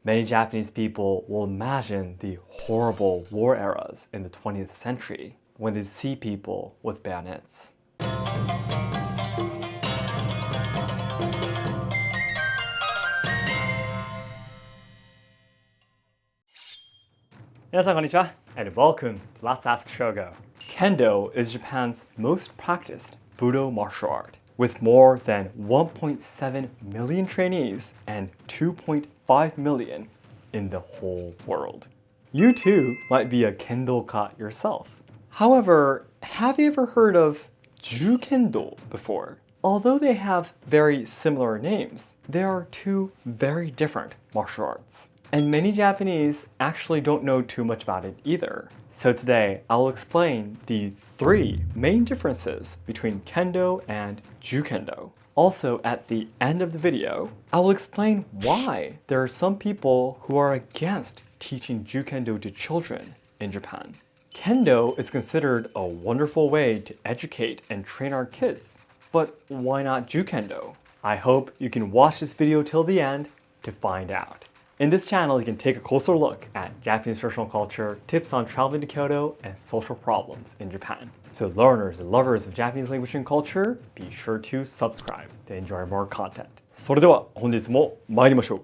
Many Japanese people will imagine the horrible war eras in the 20th century when they see people with bayonets. 皆さんこんにちは and welcome to Let's Ask Shogo. Kendo is Japan's most practiced budo martial art, with more than 1.7 million trainees and 2.5 million in the whole world. You too might be a kendo-ka yourself. However, have you ever heard of jukendo before? Although they have very similar names, they are two very different martial arts. And many Japanese actually don't know too much about it either. So today, I'll explain the three main differences between kendo and jukendo. Also, at the end of the video, I will explain why there are some people who are against teaching jukendo to children in Japan. Kendo is considered a wonderful way to educate and train our kids, but why not jukendo? I hope you can watch this video till the end to find out. In this channel, you can take a closer look at Japanese traditional culture, tips on traveling to Kyoto, and social problems in Japan. So learners and lovers of Japanese language and culture, be sure to subscribe to enjoy more content. それでは本日も参りましょう。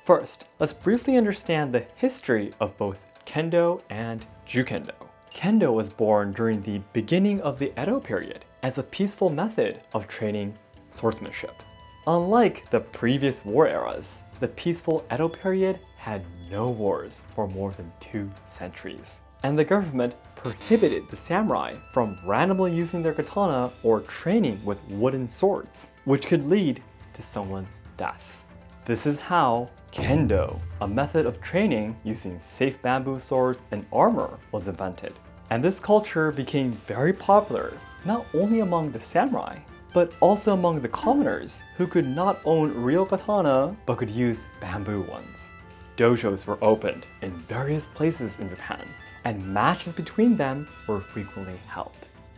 First, let's briefly understand the history of both kendo and jukendo. Kendo was born during the beginning of the Edo period as a peaceful method of training swordsmanship. Unlike the previous war eras, the peaceful Edo period had no wars for more than 2 centuries. And the government prohibited the samurai from randomly using their katana or training with wooden swords, which could lead to someone's death. This is how kendo, a method of training using safe bamboo swords and armor, was invented. And this culture became very popular, not only among the samurai, but also among the commoners who could not own real katana but could use bamboo ones. Dojos were opened in various places in Japan, and matches between them were frequently held.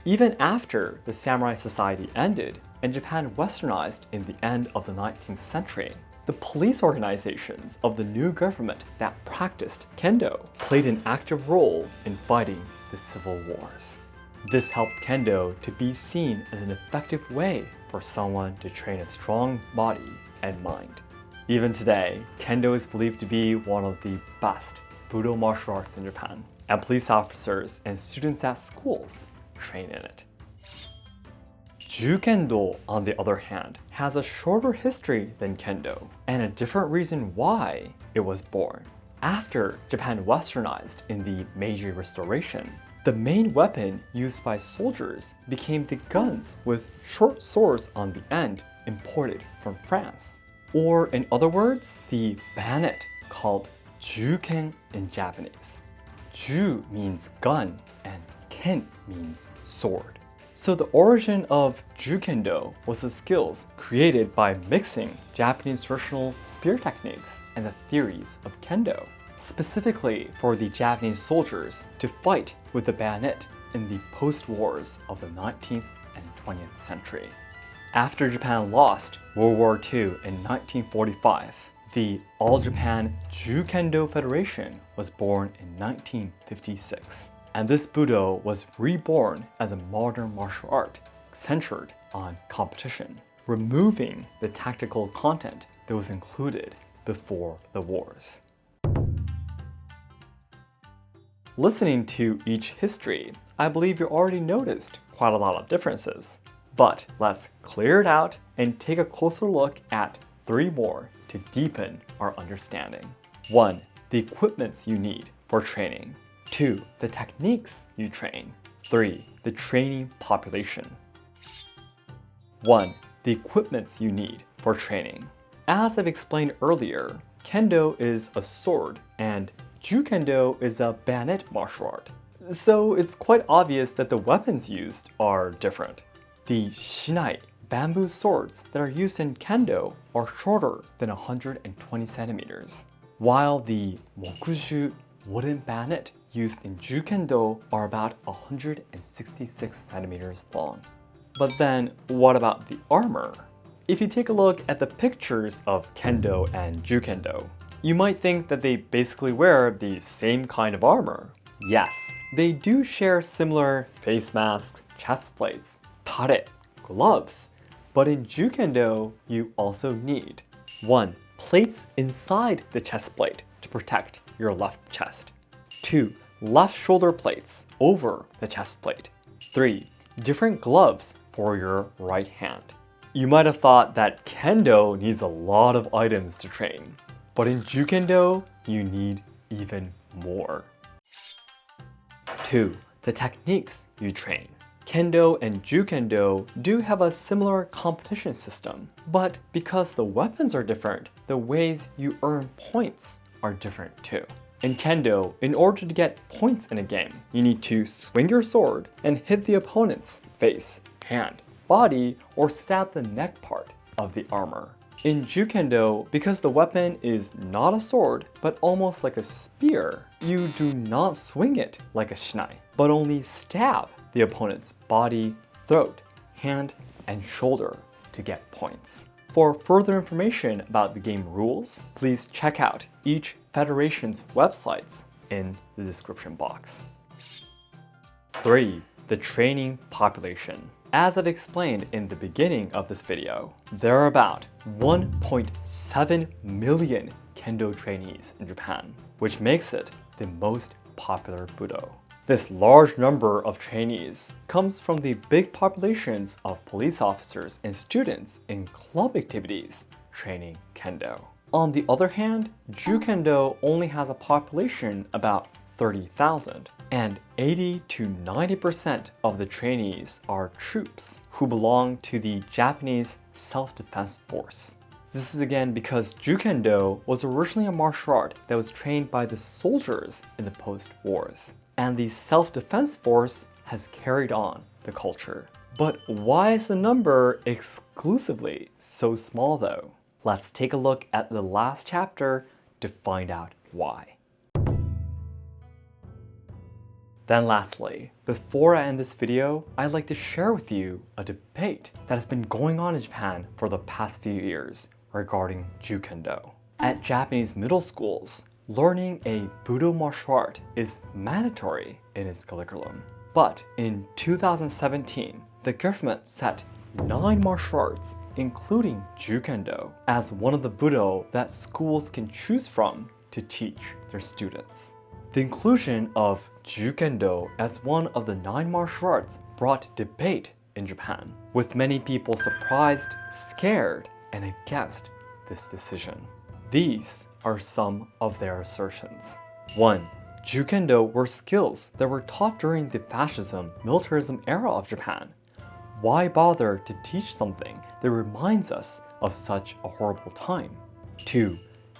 Even after the samurai society ended and Japan westernized in the end of the 19th century, the police organizations of the new government that practiced kendo played an active role in fighting the civil wars. This helped kendo to be seen as an effective way for someone to train a strong body and mind. Even today, kendo is believed to be one of the best budo martial arts in Japan, and police officers and students at schools train in it. Jukendo, on the other hand, has a shorter history than kendo, and a different reason why it was born. After Japan westernized in the Meiji Restoration, the main weapon used by soldiers became the guns with short swords on the end imported from France. Or in other words, the bayonet, called juken in Japanese. Ju means gun and ken means sword. So the origin of jukendo was the skills created by mixing Japanese traditional spear techniques and the theories of kendo, specifically for the Japanese soldiers to fight with the bayonet in the post-wars of the 19th and 20th century. After Japan lost World War II in 1945, the All-Japan Jukendo Federation was born in 1956. And this budo was reborn as a modern martial art centered on competition, removing the tactical content that was included before the wars. Listening to each history, I believe you already noticed quite a lot of differences. But let's clear it out and take a closer look at 3 more to deepen our understanding. 1. The equipments you need for training. 2. The techniques you train. 3. The training population. 1. The equipments you need for training. As I've explained earlier, kendo is a sword and jukendo is a bayonet martial art. So it's quite obvious that the weapons used are different. The shinai, bamboo swords that are used in kendo, are shorter than 120 centimeters, while the mokuju, wooden bayonet used in jukendo, are about 166 centimeters long. But then, what about the armor? If you take a look at the pictures of kendo and jukendo, you might think that they basically wear the same kind of armor. Yes, they do share similar face masks, chest plates, tare, gloves. But in jukendo, you also need 1. Plates inside the chest plate to protect your left chest. 2. Left shoulder plates over the chest plate. 3. Different gloves for your right hand. You might have thought that kendo needs a lot of items to train, but in jukendo, you need even more. 2. The techniques you train. Kendo and jukendo do have a similar competition system, but because the weapons are different, the ways you earn points are different too. In kendo, in order to get points in a game, you need to swing your sword and hit the opponent's face, hand, body, or stab the neck part of the armor. In jukendo, because the weapon is not a sword, but almost like a spear, you do not swing it like a shinai, but only stab the opponent's body, throat, hand, and shoulder to get points. For further information about the game rules, please check out each federation's websites in the description box. 3. The training population. As I've explained in the beginning of this video, there are about 1.7 million kendo trainees in Japan, which makes it the most popular budo. This large number of trainees comes from the big populations of police officers and students in club activities training kendo. On the other hand, jukendo only has a population about 30,000, and 80 to 90% of the trainees are troops who belong to the Japanese self-defense force. This is again because jukendo was originally a martial art that was trained by the soldiers in the post-wars, and the self-defense force has carried on the culture. But why is the number exclusively so small though? Let's take a look at the last chapter to find out why. Then lastly, before I end this video, I'd like to share with you a debate that has been going on in Japan for the past few years regarding jukendo. At Japanese middle schools, learning a budo martial art is mandatory in its curriculum. But in 2017, the government set 9 martial arts, including jukendo, as one of the budo that schools can choose from to teach their students. The inclusion of jukendo as one of the 9 martial arts brought debate in Japan, with many people surprised, scared, and against this decision. These are some of their assertions. 1. Jukendo were skills that were taught during the fascism, militarism era of Japan. Why bother to teach something that reminds us of such a horrible time? 2.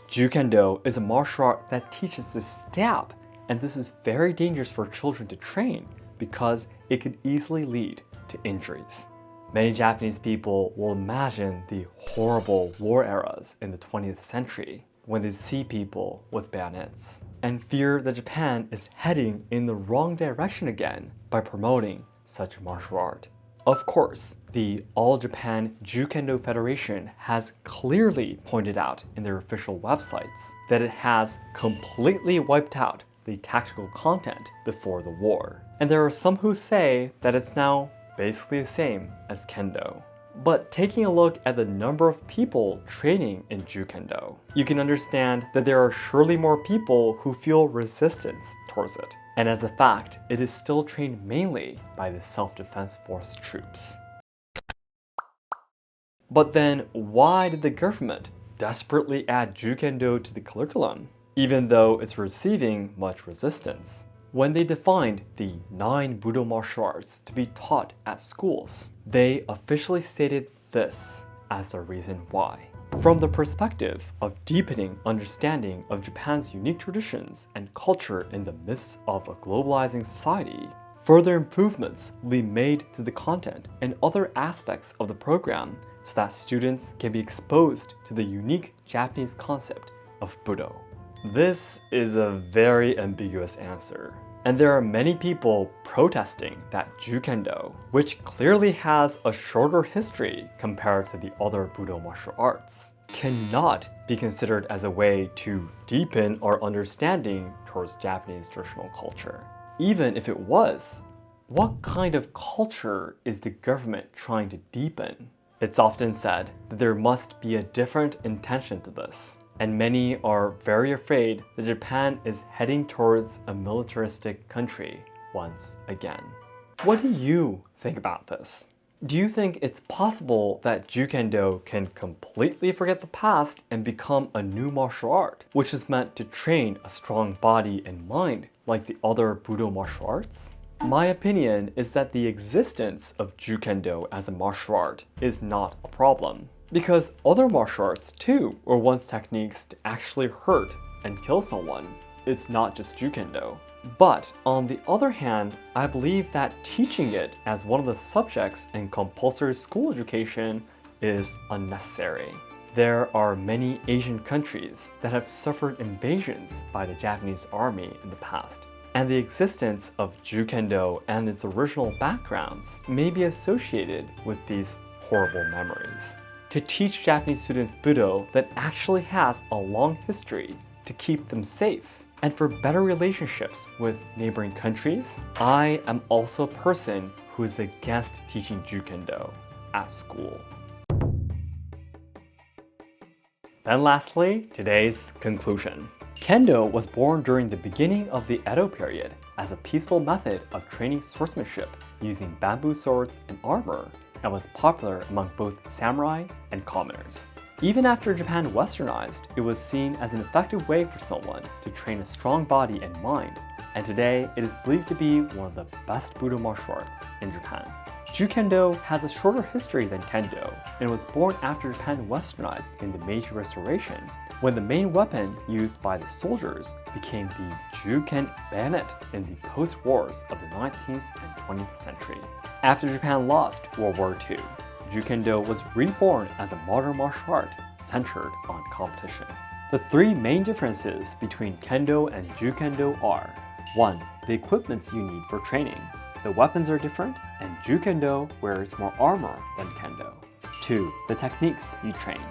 Jukendo is a martial art that teaches to stab, and this is very dangerous for children to train because it could easily lead to injuries. Many Japanese people will imagine the horrible war eras in the 20th century when they see people with bayonets and fear that Japan is heading in the wrong direction again by promoting such martial art. Of course, the All Japan Jukendo Federation has clearly pointed out in their official websites that it has completely wiped out the tactical content before the war. And there are some who say that it's now basically the same as kendo. But taking a look at the number of people training in jukendo, you can understand that there are surely more people who feel resistance towards it. And as a fact, it is still trained mainly by the self-defense force troops. But then why did the government desperately add jukendo to the curriculum, even though it's receiving much resistance? When they defined the 9 budo martial arts to be taught at schools, they officially stated this as the reason why. From the perspective of deepening understanding of Japan's unique traditions and culture in the midst of a globalizing society, further improvements will be made to the content and other aspects of the program so that students can be exposed to the unique Japanese concept of budo. This is a very ambiguous answer. And there are many people protesting that jukendo, which clearly has a shorter history compared to the other budo martial arts, cannot be considered as a way to deepen our understanding towards Japanese traditional culture. Even if it was, what kind of culture is the government trying to deepen? It's often said that there must be a different intention to this, and many are very afraid that Japan is heading towards a militaristic country once again. What do you think about this? Do you think it's possible that jukendo can completely forget the past and become a new martial art, which is meant to train a strong body and mind like the other budo martial arts? My opinion is that the existence of jukendo as a martial art is not a problem, because other martial arts too were once techniques to actually hurt and kill someone. It's not just jukendo. But on the other hand, I believe that teaching it as one of the subjects in compulsory school education is unnecessary. There are many Asian countries that have suffered invasions by the Japanese army in the past, and the existence of jukendo and its original backgrounds may be associated with these horrible memories. To teach Japanese students budo that actually has a long history to keep them safe, and for better relationships with neighboring countries, I am also a person who is against teaching jukendo at school. Then lastly, today's conclusion. Kendo was born during the beginning of the Edo period as a peaceful method of training swordsmanship using bamboo swords and armor, and was popular among both samurai and commoners. Even after Japan westernized, it was seen as an effective way for someone to train a strong body and mind, and today it is believed to be one of the best budo martial arts in Japan. Jukendo has a shorter history than kendo and was born after Japan westernized in the Meiji Restoration, when the main weapon used by the soldiers became the juken bayonet in the post-wars of the 19th and 20th century. After Japan lost World War II, jukendo was reborn as a modern martial art centered on competition. The three main differences between kendo and jukendo are: 1. The equipments you need for training. The weapons are different, and jukendo wears more armor than kendo. 2. The techniques you train.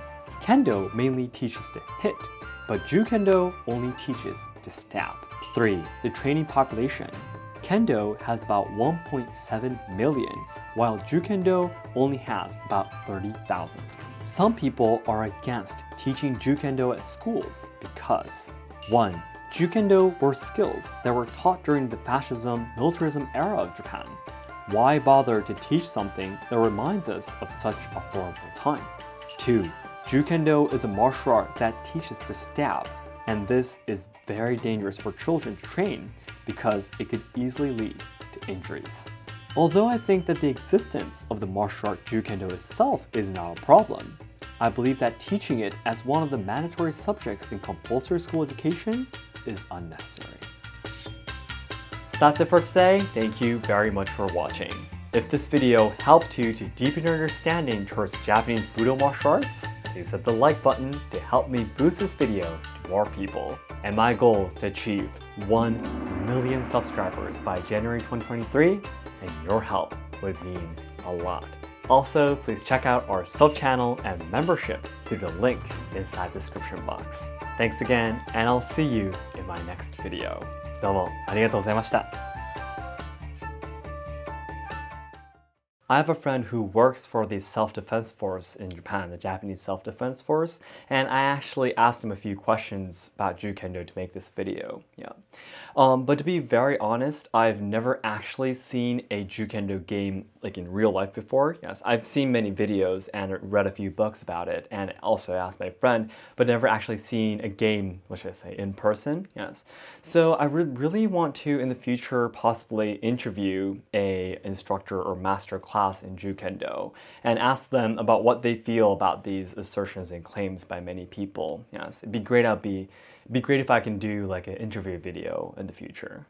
Kendo mainly teaches to hit, but jukendo only teaches to stab. 3. The training population. Kendo has about 1.7 million, while jukendo only has about 30,000. Some people are against teaching jukendo at schools because 1. Jukendo were skills that were taught during the fascism, militarism era of Japan. Why bother to teach something that reminds us of such a horrible time? 2. Jukendo is a martial art that teaches to stab, and this is very dangerous for children to train because it could easily lead to injuries. Although I think that the existence of the martial art jukendo itself is not a problem, I believe that teaching it as one of the mandatory subjects in compulsory school education is unnecessary. That's it for today. Thank you very much for watching. If this video helped you to deepen your understanding towards Japanese budo martial arts, please hit the like button to help me boost this video to more people. And my goal is to achieve 1 million subscribers by January 2023, and your help would mean a lot. Also, please check out our sub-channel and membership through the link inside the description box. Thanks again, and I'll see you in my next video. どうもありがとうございました。I have a friend who works for the self-defense force in Japan, the Japanese self-defense force, and I actually asked him a few questions about jukendo to make this video. But to be very honest, I've never actually seen a jukendo game like in real life before. Yes, I've seen many videos and read a few books about it, and also asked my friend, but never actually seen a game, what should I say, in person. Yes, so I would really want to in the future possibly interview a instructor or master class in jukendo and ask them about what they feel about these assertions and claims by many people. Yes, it'd be great if I can do like an interview video in the future.